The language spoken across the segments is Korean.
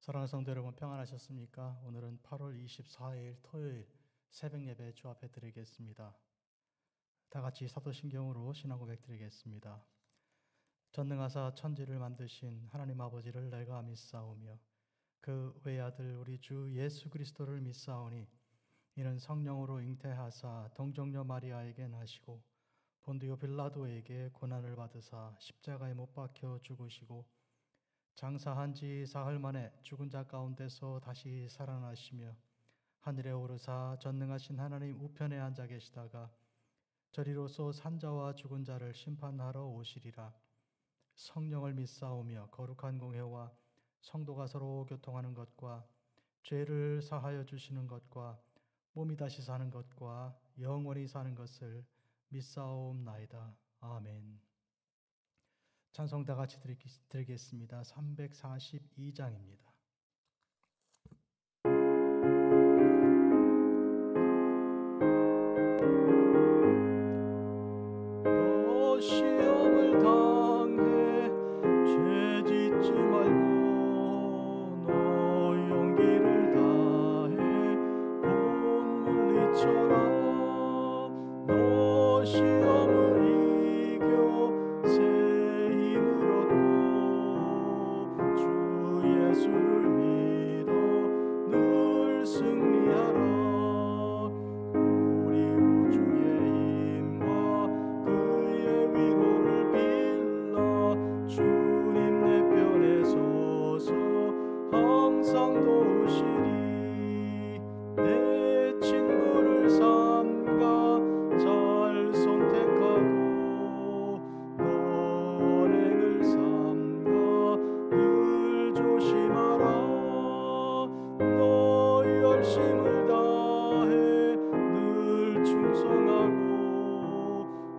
사랑하는 성도 여러분, 평안하셨습니까? 오늘은 8월 24일 토요일 새벽 예배 주 앞에 드리겠습니다. 다 같이 사도신경으로 신앙 고백 드리겠습니다. 전능하사 천지를 만드신 하나님 아버지를 내가 믿사오며 그 외아들 우리 주 예수 그리스도를 믿사오니 이는 성령으로 잉태하사 동정녀 마리아에게 나시고 본디오 빌라도에게 고난을 받으사 십자가에 못 박혀 죽으시고 장사한 지 사흘 만에 죽은 자 가운데서 다시 살아나시며 하늘에 오르사 전능하신 하나님 우편에 앉아 계시다가 저리로서 산자와 죽은 자를 심판하러 오시리라. 성령을 믿사오며 거룩한 공회와 성도가 서로 교통하는 것과 죄를 사하여 주시는 것과 몸이 다시 사는 것과 영원히 사는 것을 믿사옵나이다. 아멘. 찬송 다 같이 드리겠습니다. 342장입니다. 너 시험을 당해 죄 짓지 말고 너 용기를 다해 곧 물리쳐라. 너 시험을 이겨 새 힘을 얻고 주 예수를 믿어 늘 승리하라. 우리 구주의 힘과 그의 위로를 빌라 주님 내 편에 서서 항상 도우시리. 내 친구를 삼가 잘 선택하고 너를 삼가 늘 조심하라. 너 열심을 다해 늘 충성하고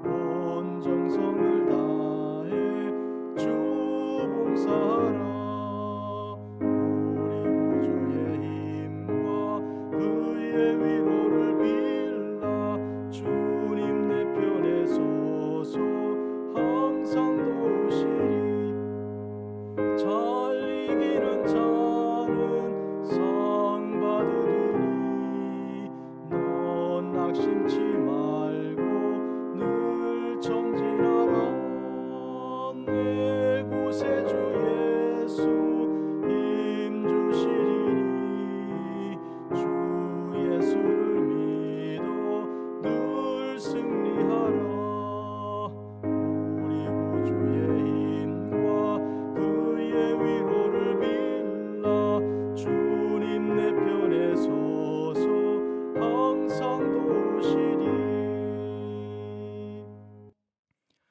온 정성을 다해 주 봉사하라. 우리 구주의 힘과 그의 위로를 빌라 주님 내 편에 서서 항상 도우시리. 잘 이기는 자는 상 받으리니 넌 낙심치 말고 늘 전진하라. 내 구세주 예수 힘 주시리니 주 예수를 믿어 늘 승리하라. 우리 구주의 힘과 그의 위로를 빌라 주님 내 편에 서서 항상 도우시리.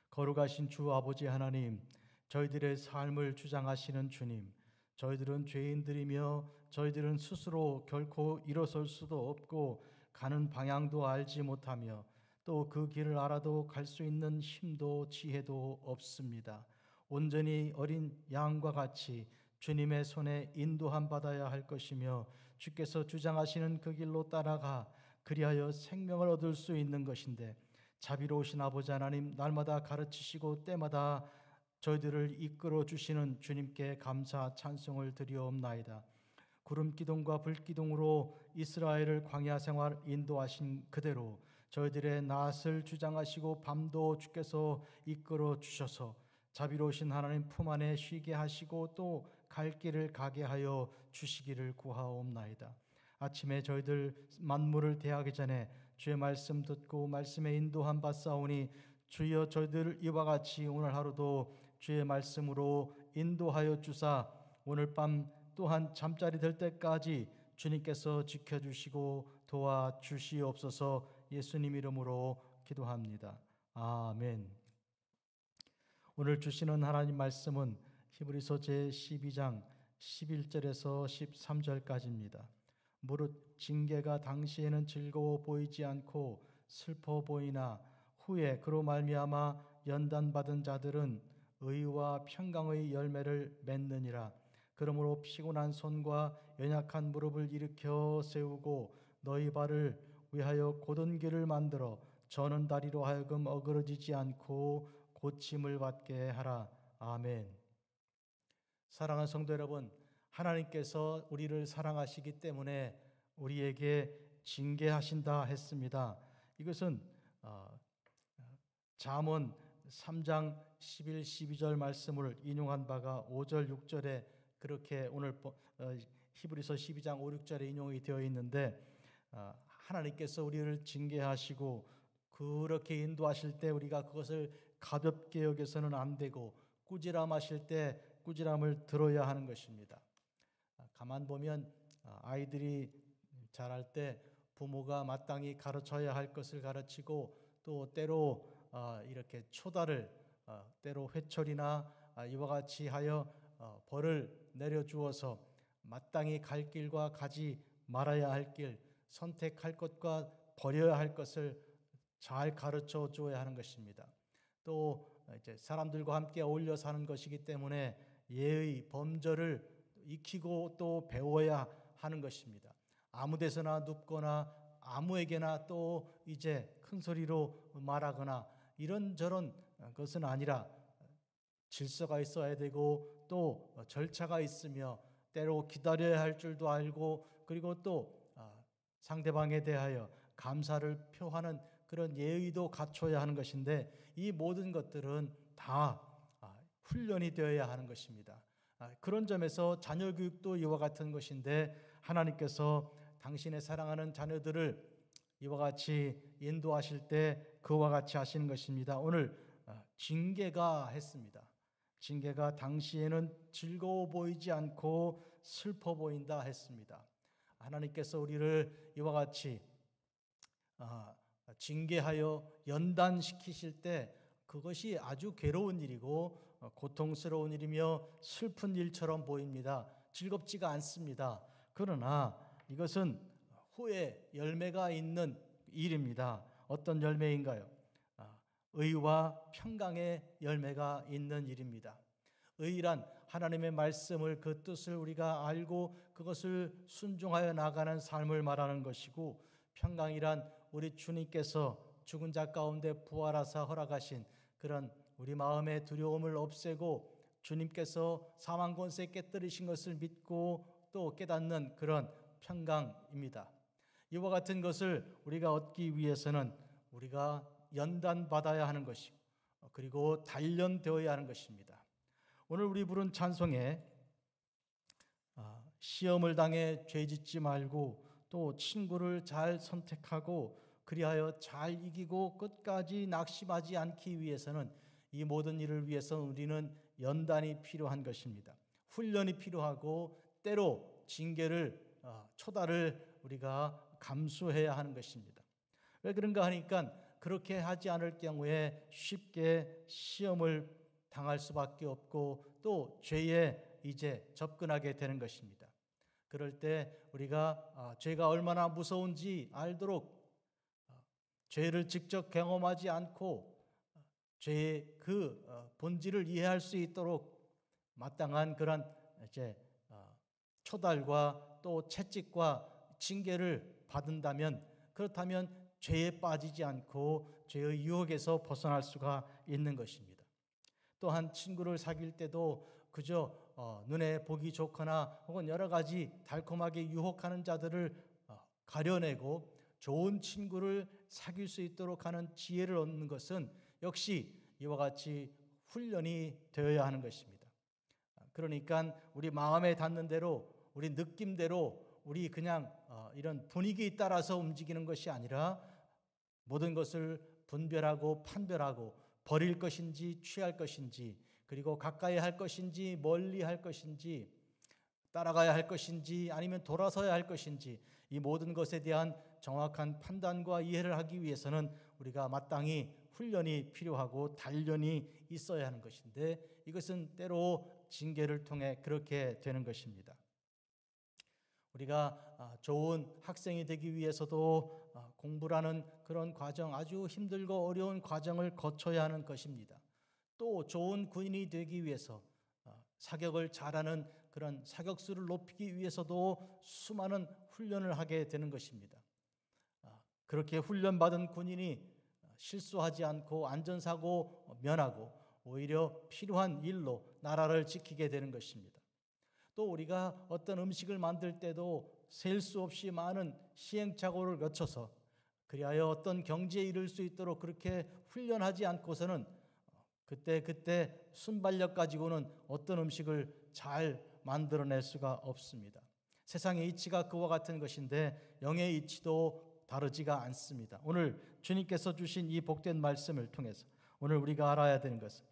거룩하신 주 아버지 하나님, 저희들의 삶을 주장하시는 주님, 저희들은 죄인들이며 저희들은 스스로 결코 일어설 수도 없고 가는 방향도 알지 못하며 또 그 길을 알아도 갈 수 있는 힘도 지혜도 없습니다. 온전히 어린 양과 같이 주님의 손에 인도함 받아야 할 것이며 주께서 주장하시는 그 길로 따라가 그리하여 생명을 얻을 수 있는 것인데, 자비로우신 아버지 하나님, 날마다 가르치시고 때마다 저희들을 이끌어 주시는 주님께 감사 찬송을 드리옵나이다. 구름 기둥과 불 기둥으로 이스라엘을 광야 생활 인도하신 그대로 저희들의 낯을 주장하시고 밤도 주께서 이끌어 주셔서 자비로우신 하나님 품 안에 쉬게 하시고 또 갈 길을 가게 하여 주시기를 구하옵나이다. 아침에 저희들 만물을 대하기 전에 주의 말씀 듣고 말씀에 인도함 받사오니 주여 저희들 이와 같이 오늘 하루도 주의 말씀으로 인도하여 주사 오늘 밤 또한 잠자리 들 때까지 주님께서 지켜주시고 도와주시옵소서. 예수님 이름으로 기도합니다. 아멘. 오늘 주시는 하나님 말씀은 히브리서 제12장 11절에서 13절까지입니다. 무릇 징계가 당시에는 즐거워 보이지 않고 슬퍼 보이나 후에 그로 말미암아 연단받은 자들은 의와 평강의 열매를 맺느니라. 그러므로 피곤한 손과 연약한 무릎을 일으켜 세우고 너희 발을 위하여 곧은 길을 만들어 저는 다리로 하여금 어그러지지 않고 고침을 받게 하라. 아멘. 사랑하는 성도 여러분, 하나님께서 우리를 사랑하시기 때문에 우리에게 징계하신다 했습니다. 이것은 잠언 3장 11, 12절 말씀을 인용한 바가 5절, 6절에 그렇게 오늘 히브리서 12장 5, 6절에 인용이 되어 있는데 하나님께서 우리를 징계하시고 그렇게 인도하실 때 우리가 그것을 가볍게 여겨서는 안 되고 꾸지람하실 때 꾸지람을 들어야 하는 것입니다. 가만 보면 아이들이 자랄 때 부모가 마땅히 가르쳐야 할 것을 가르치고 또 때로 이렇게 초달을 때로 회초리나 이와 같이 하여 벌을 내려주어서 마땅히 갈 길과 가지 말아야 할 길, 선택할 것과 버려야 할 것을 잘 가르쳐 주어야 하는 것입니다. 또 이제 사람들과 함께 어울려 사는 것이기 때문에 예의, 범절을 익히고 또 배워야 하는 것입니다. 아무 데서나 눕거나 아무에게나 또 이제 큰 소리로 말하거나 이런저런 것은 아니라 질서가 있어야 되고 또 절차가 있으며 때로 기다려야 할 줄도 알고 그리고 또 상대방에 대하여 감사를 표하는 그런 예의도 갖춰야 하는 것인데 이 모든 것들은 다 훈련이 되어야 하는 것입니다. 그런 점에서 자녀 교육도 이와 같은 것인데 하나님께서 당신의 사랑하는 자녀들을 이와 같이 인도하실 때 그와 같이 하시는 것입니다. 오늘 징계가 했습니다. 징계가 당시에는 즐거워 보이지 않고 슬퍼 보인다 했습니다. 하나님께서 우리를 이와 같이 징계하여 연단시키실 때 그것이 아주 괴로운 일이고 고통스러운 일이며 슬픈 일처럼 보입니다. 즐겁지가 않습니다. 그러나 이것은 후에 열매가 있는 일입니다. 어떤 열매인가요? 의와 평강의 열매가 있는 일입니다. 의란 하나님의 말씀을 그 뜻을 우리가 알고 그것을 순종하여 나가는 삶을 말하는 것이고 평강이란 우리 주님께서 죽은 자 가운데 부활하사 허락하신 그런 우리 마음의 두려움을 없애고 주님께서 사망 권세 깨뜨리신 것을 믿고 또 깨닫는 그런 평강입니다. 이와 같은 것을 우리가 얻기 위해서는 우리가 연단받아야 하는 것이고 그리고 단련되어야 하는 것입니다. 오늘 우리 부른 찬송에 시험을 당해 죄짓지 말고 또 친구를 잘 선택하고 그리하여 잘 이기고 끝까지 낙심하지 않기 위해서는 이 모든 일을 위해서 우리는 연단이 필요한 것입니다. 훈련이 필요하고 때로 징계를 초달을 우리가 감수해야 하는 것입니다. 왜 그런가 하니까 그렇게 하지 않을 경우에 쉽게 시험을 당할 수밖에 없고 또 죄에 이제 접근하게 되는 것입니다. 그럴 때 우리가 죄가 얼마나 무서운지 알도록 죄를 직접 경험하지 않고 죄의 그 본질을 이해할 수 있도록 마땅한 그런 이제 초달과 또 채찍과 징계를 받는다면 그렇다면 죄에 빠지지 않고 죄의 유혹에서 벗어날 수가 있는 것입니다. 또한 친구를 사귈 때도 그저 눈에 보기 좋거나 혹은 여러 가지 달콤하게 유혹하는 자들을 가려내고 좋은 친구를 사귈 수 있도록 하는 지혜를 얻는 것은 역시 이와 같이 훈련이 되어야 하는 것입니다. 그러니까 우리 마음에 닿는 대로 우리 느낌대로 우리 그냥 이런 분위기에 따라서 움직이는 것이 아니라 모든 것을 분별하고 판별하고 버릴 것인지 취할 것인지 그리고 가까이 할 것인지 멀리 할 것인지 따라가야 할 것인지 아니면 돌아서야 할 것인지 이 모든 것에 대한 정확한 판단과 이해를 하기 위해서는 우리가 마땅히 훈련이 필요하고 단련이 있어야 하는 것인데 이것은 때로 징계를 통해 그렇게 되는 것입니다. 우리가 좋은 학생이 되기 위해서도 공부라는 그런 과정, 아주 힘들고 어려운 과정을 거쳐야 하는 것입니다. 또 좋은 군인이 되기 위해서 사격을 잘하는 그런 사격수를 높이기 위해서도 수많은 훈련을 하게 되는 것입니다. 그렇게 훈련받은 군인이 실수하지 않고 안전사고 면하고 오히려 필요한 일로 나라를 지키게 되는 것입니다. 또 우리가 어떤 음식을 만들 때도 셀 수 없이 많은 시행착오를 거쳐서 그리하여 어떤 경지에 이를 수 있도록 그렇게 훈련하지 않고서는 그때 순발력 가지고는 어떤 음식을 잘 만들어낼 수가 없습니다. 세상의 이치가 그와 같은 것인데 영의 이치도 다르지가 않습니다. 오늘 주님께서 주신 이 복된 말씀을 통해서 오늘 우리가 알아야 되는 것은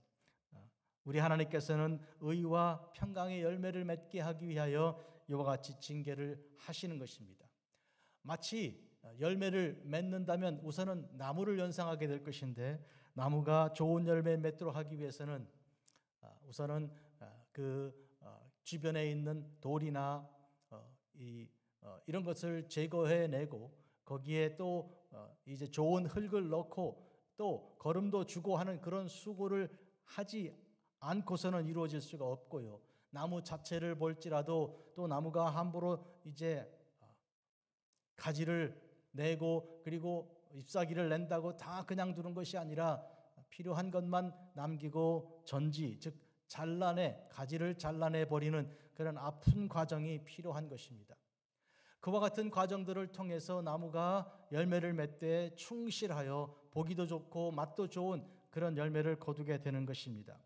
우리 하나님께서는 의와 평강의 열매를 맺게 하기 위하여 이와 같이 징계를 하시는 것입니다. 마치 열매를 맺는다면 우선은 나무를 연상하게 될 것인데 나무가 좋은 열매 맺도록 하기 위해서는 우선은 그 주변에 있는 돌이나 이런 것을 제거해내고 거기에 또 이제 좋은 흙을 넣고 또 거름도 주고 하는 그런 수고를 하지 않고서는 이루어질 수가 없고요. 나무 자체를 볼지라도 또 나무가 함부로 이제 가지를 내고 그리고 잎사귀를 낸다고 다 그냥 두는 것이 아니라 필요한 것만 남기고 전지, 즉 가지를 잘라내 버리는 그런 아픈 과정이 필요한 것입니다. 그와 같은 과정들을 통해서 나무가 열매를 맺되 충실하여 보기도 좋고 맛도 좋은 그런 열매를 거두게 되는 것입니다.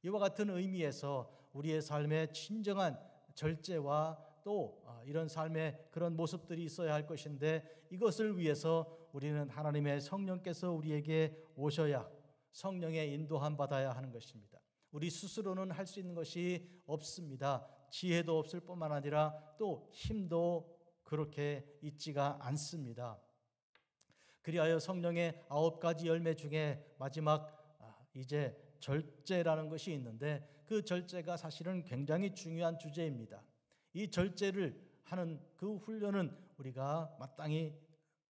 이와 같은 의미에서 우리의 삶에 진정한 절제와 또 이런 삶의 그런 모습들이 있어야 할 것인데 이것을 위해서 우리는 하나님의 성령께서 우리에게 오셔야 성령의 인도함 받아야 하는 것입니다. 우리 스스로는 할 수 있는 것이 없습니다. 지혜도 없을 뿐만 아니라 또 힘도 그렇게 있지가 않습니다. 그리하여 성령의 9가지 열매 중에 마지막 이제 절제라는 것이 있는데 그 절제가 사실은 굉장히 중요한 주제입니다. 이 절제를 하는 그 훈련은 우리가 마땅히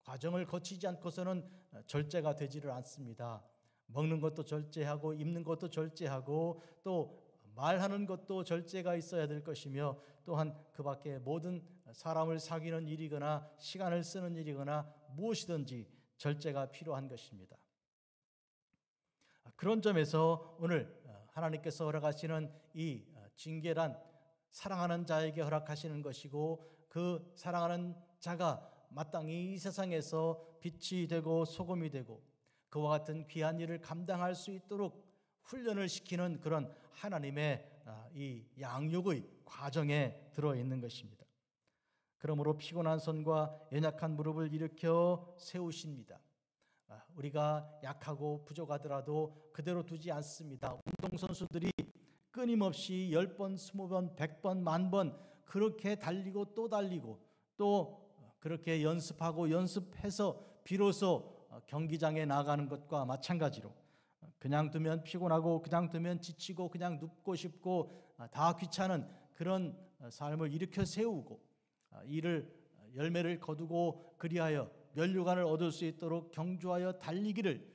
과정을 거치지 않고서는 절제가 되지를 않습니다. 먹는 것도 절제하고 입는 것도 절제하고 또 말하는 것도 절제가 있어야 될 것이며 또한 그 밖에 모든 사람을 사귀는 일이거나 시간을 쓰는 일이거나 무엇이든지 절제가 필요한 것입니다. 그런 점에서 오늘 하나님께서 허락하시는 이 징계란 사랑하는 자에게 허락하시는 것이고 그 사랑하는 자가 마땅히 이 세상에서 빛이 되고 소금이 되고 그와 같은 귀한 일을 감당할 수 있도록 훈련을 시키는 그런 하나님의 이 양육의 과정에 들어있는 것입니다. 그러므로 피곤한 손과 연약한 무릎을 일으켜 세우십니다. 우리가 약하고 부족하더라도 그대로 두지 않습니다. 운동선수들이 끊임없이 10번, 20번, 100번, 10,000번 그렇게 달리고 또 달리고 또 그렇게 연습하고 연습해서 비로소 경기장에 나가는 것과 마찬가지로 그냥 두면 피곤하고 그냥 두면 지치고 그냥 눕고 싶고 다 귀찮은 그런 삶을 일으켜 세우고 이를 열매를 거두고 그리하여 면류관을 얻을 수 있도록 경주하여 달리기를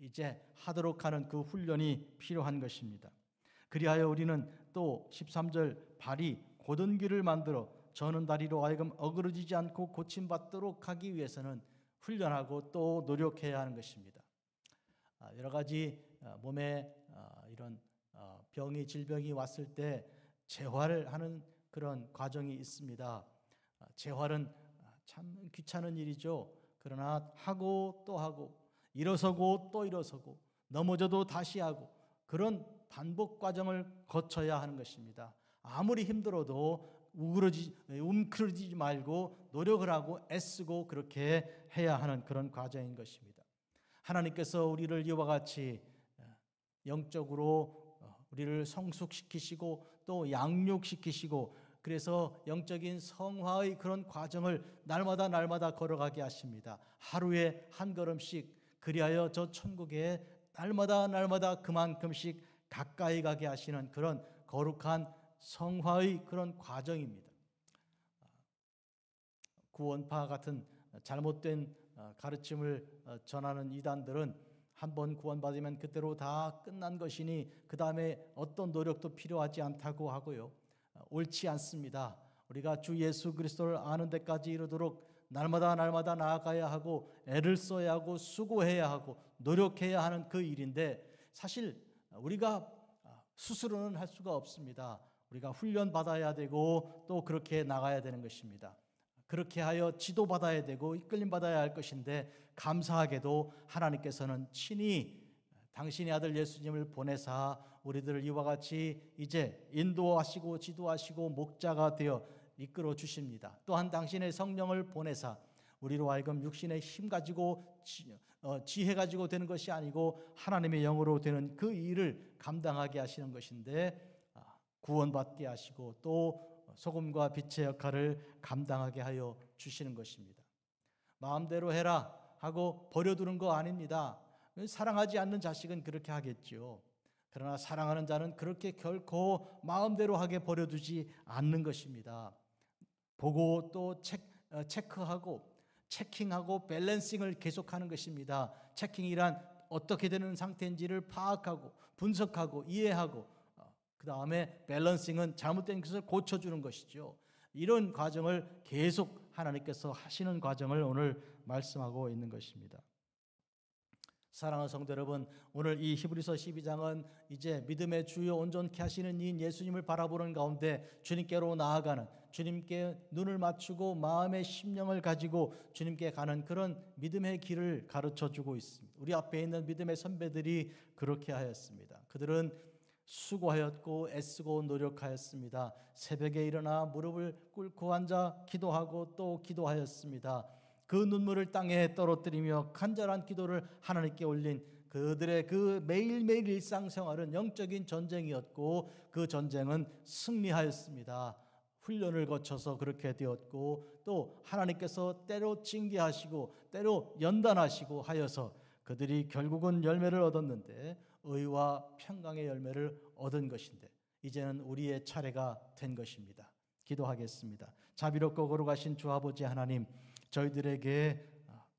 이제 하도록 하는 그 훈련이 필요한 것입니다. 그리하여 우리는 또 13절 발이 곧은 길을 만들어 저는 다리로 하여금 어그러지지 않고 고침받도록 하기 위해서는 훈련하고 또 노력해야 하는 것입니다. 여러 가지 몸에 이런 병이 질병이 왔을 때 재활을 하는 그런 과정이 있습니다. 재활은 참 귀찮은 일이죠. 그러나 하고 또 하고 일어서고 또 일어서고 넘어져도 다시 하고 그런 반복 과정을 거쳐야 하는 것입니다. 아무리 힘들어도 움츠러지지 말고 노력을 하고 애쓰고 그렇게 해야 하는 그런 과정인 것입니다. 하나님께서 우리를 이와 같이 영적으로 우리를 성숙시키시고 또 양육시키시고 그래서 영적인 성화의 그런 과정을 날마다 걸어가게 하십니다. 하루에 한 걸음씩 그리하여 저 천국에 날마다 그만큼씩 가까이 가게 하시는 그런 거룩한 성화의 그런 과정입니다. 구원파 같은 잘못된 가르침을 전하는 이단들은 한번 구원받으면 그대로 다 끝난 것이니 그 다음에 어떤 노력도 필요하지 않다고 하고요. 옳지 않습니다. 우리가 주 예수 그리스도를 아는 데까지 이르도록 날마다 나아가야 하고 애를 써야 하고 수고해야 하고 노력해야 하는 그 일인데 사실 우리가 스스로는 할 수가 없습니다. 우리가 훈련받아야 되고 또 그렇게 나가야 되는 것입니다. 그렇게 하여 지도받아야 되고 이끌림받아야 할 것인데, 감사하게도 하나님께서는 친히 당신의 아들 예수님을 보내사 우리들을 이와 같이 이제 인도하시고 지도하시고 목자가 되어 이끌어 주십니다. 또한 당신의 성령을 보내사 우리로 하여금 육신의 힘 가지고 지혜 가지고 되는 것이 아니고 하나님의 영으로 되는 그 일을 감당하게 하시는 것인데, 구원받게 하시고 또 소금과 빛의 역할을 감당하게 하여 주시는 것입니다. 마음대로 해라 하고 버려두는 거 아닙니다. 사랑하지 않는 자식은 그렇게 하겠죠. 그러나 사랑하는 자는 그렇게 결코 마음대로 하게 버려두지 않는 것입니다. 보고 또 체크하고 체킹하고 밸런싱을 계속하는 것입니다. 체킹이란 어떻게 되는 상태인지를 파악하고 분석하고 이해하고, 그 다음에 밸런싱은 잘못된 것을 고쳐주는 것이죠. 이런 과정을 계속 하나님께서 하시는 과정을 오늘 말씀하고 있는 것입니다. 사랑하는 성도 여러분, 오늘 이 히브리서 12장은 이제 믿음의 주요 온전케 하시는 이인 예수님을 바라보는 가운데 주님께로 나아가는, 주님께 눈을 맞추고 마음의 심령을 가지고 주님께 가는 그런 믿음의 길을 가르쳐주고 있습니다. 우리 앞에 있는 믿음의 선배들이 그렇게 하였습니다. 그들은 수고하였고 애쓰고 노력하였습니다. 새벽에 일어나 무릎을 꿇고 앉아 기도하고 또 기도하였습니다. 그 눈물을 땅에 떨어뜨리며 간절한 기도를 하나님께 올린 그들의 그 매일매일 일상생활은 영적인 전쟁이었고, 그 전쟁은 승리하였습니다. 훈련을 거쳐서 그렇게 되었고, 또 하나님께서 때로 징계하시고 때로 연단하시고 하여서 그들이 결국은 열매를 얻었는데, 의와 평강의 열매를 얻은 것인데, 이제는 우리의 차례가 된 것입니다. 기도하겠습니다. 자비롭고 거룩하신 주 아버지 하나님, 저희들에게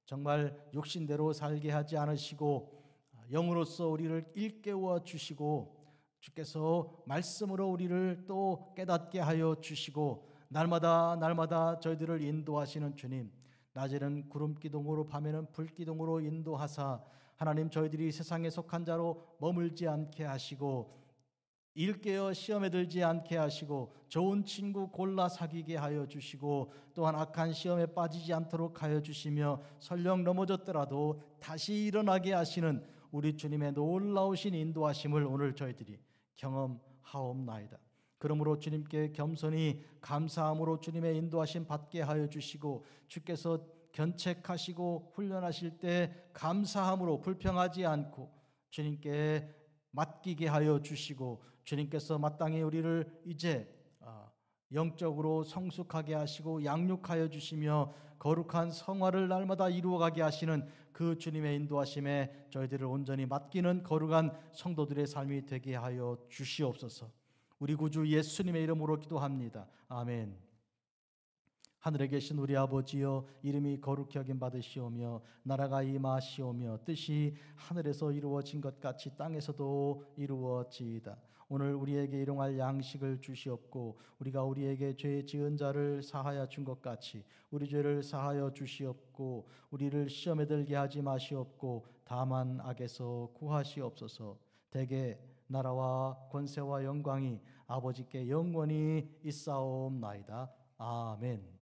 정말 육신대로 살게 하지 않으시고 영으로서 우리를 일깨워 주시고, 주께서 말씀으로 우리를 또 깨닫게 하여 주시고, 날마다 저희들을 인도하시는 주님, 낮에는 구름기둥으로 밤에는 불기둥으로 인도하사 하나님, 저희들이 세상에 속한 자로 머물지 않게 하시고 일깨어 시험에 들지 않게 하시고 좋은 친구 골라 사귀게 하여 주시고, 또한 악한 시험에 빠지지 않도록 하여 주시며 설령 넘어졌더라도 다시 일어나게 하시는 우리 주님의 놀라우신 인도하심을 오늘 저희들이 경험하옵나이다. 그러므로 주님께 겸손히 감사함으로 주님의 인도하심 받게 하여 주시고, 주께서 견책하시고 훈련하실 때 감사함으로 불평하지 않고 주님께 맡기게 하여 주시고, 주님께서 마땅히 우리를 이제 영적으로 성숙하게 하시고 양육하여 주시며 거룩한 성화를 날마다 이루어가게 하시는 그 주님의 인도하심에 저희들을 온전히 맡기는 거룩한 성도들의 삶이 되게 하여 주시옵소서. 우리 구주 예수님의 이름으로 기도합니다. 아멘. 하늘에 계신 우리 아버지여, 이름이 거룩히 여김 받으시오며 나라가 임하시오며 뜻이 하늘에서 이루어진 것 같이 땅에서도 이루어지이다. 오늘 우리에게 일용할 양식을 주시옵고, 우리가 우리에게 죄 지은 자를 사하여 준 것 같이 우리 죄를 사하여 주시옵고, 우리를 시험에 들게 하지 마시옵고 다만 악에서 구하시옵소서. 대개 나라와 권세와 영광이 아버지께 영원히 있사옵나이다. 아멘.